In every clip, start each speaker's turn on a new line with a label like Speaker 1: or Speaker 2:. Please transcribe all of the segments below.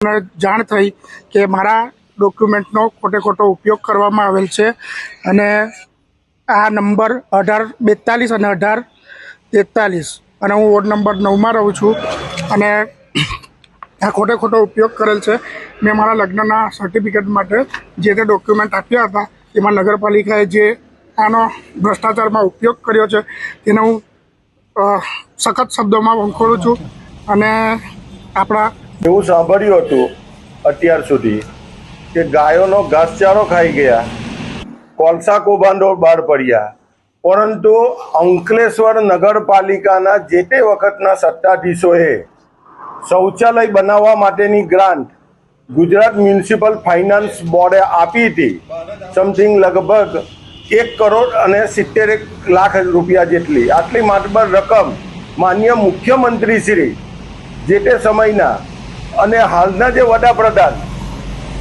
Speaker 1: જાણ થઈ કે મારા ડોક્યુમેન્ટનો ખોટો ઉપયોગ કરવામાં આવેલ છે અને આ નંબર 1842 અને 1843 અને હું વોર્ડ નંબર 9માં રહું છું અને આ ખોટો ઉપયોગ કરેલ છે। મેં મારા લગ્નના સર્ટિફિકેટ માટે જે તે ડોક્યુમેન્ટ આપ્યા હતા એમાં નગરપાલિકાએ જે આનો ભ્રષ્ટાચારમાં ઉપયોગ કર્યો છે તેને હું સખત શબ્દોમાં વંખોળું છું અને આપણા
Speaker 2: એવું સાંભળ્યું હતું અત્યાર સુધી કે ગાયોનો ઘાસચારો ખાઈ ગયા, કોલસા કૌભાંડો બહાર પડ્યા, પરંતુ અંકલેશ્વર નગરપાલિકાના જે તે વખતના સત્તાધીશોએ શૌચાલય બનાવવા માટેની ગ્રાન્ટ ગુજરાત મ્યુનિસિપલ ફાઇનાન્સ બોર્ડે આપી હતી, સમથિંગ લગભગ 1,70,00,000 રૂપિયા જેટલી। આટલી માતબર રકમ માન્ય મુખ્યમંત્રી શ્રી જે તે સમયના અને હાલના જે વડાપ્રધાન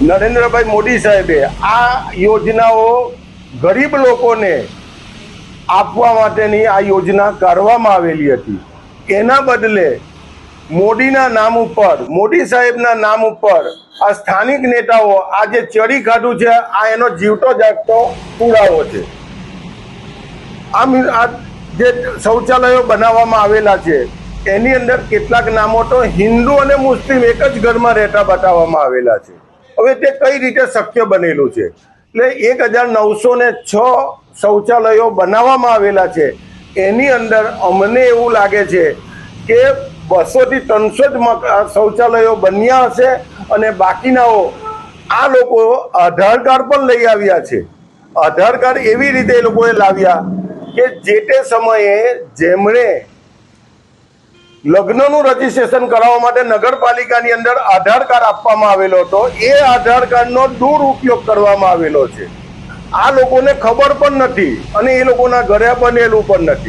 Speaker 2: નરેન્દ્રભાઈ મોદી સાહેબે આ યોજનાઓ ગરીબ લોકોને આપવા માટેની આ યોજના કરવામાં આવેલી હતી। એના બદલે મોદીના નામ ઉપર, મોદી સાહેબના નામ ઉપર આ સ્થાનિક નેતાઓ આ જે ચડી કાઢું છે આ એનો જીવતો જાગતો પુરાવો છે। આ જે શૌચાલયો બનાવવામાં આવેલા છે એની અંદર કેટલાક નામો તો હિન્દુ અને મુસ્લિમ એક જ ઘરમાં રહેતા બતાવવામાં આવેલા છે। હવે તે કઈ રીતે શક્ય બનેલું છે? એટલે 1906 શૌચાલયો બનાવવામાં આવેલા છે, એની અંદર અમને એવું લાગે છે કે 200 થી 300 શૌચાલયો બન્યા હશે અને બાકીનાઓ આ લોકો આધાર કાર્ડ પણ લઈ આવ્યા છે। આધાર કાર્ડ એવી રીતે એ લોકોએ લાવ્યા કે જે તે સમયે જેમણે લગ્નનું રજીસ્ટ્રેશન કરાવવા માટે નગરપાલિકાની અંદર આધાર કાર્ડ આપવામાં આવેલો હતો, એ આધાર કાર્ડનો દુરુપયોગ કરવામાં આવેલો છે। આ લોકોને ખબર પણ નથી અને એ લોકોના ઘરે બનેલું પણ નથી।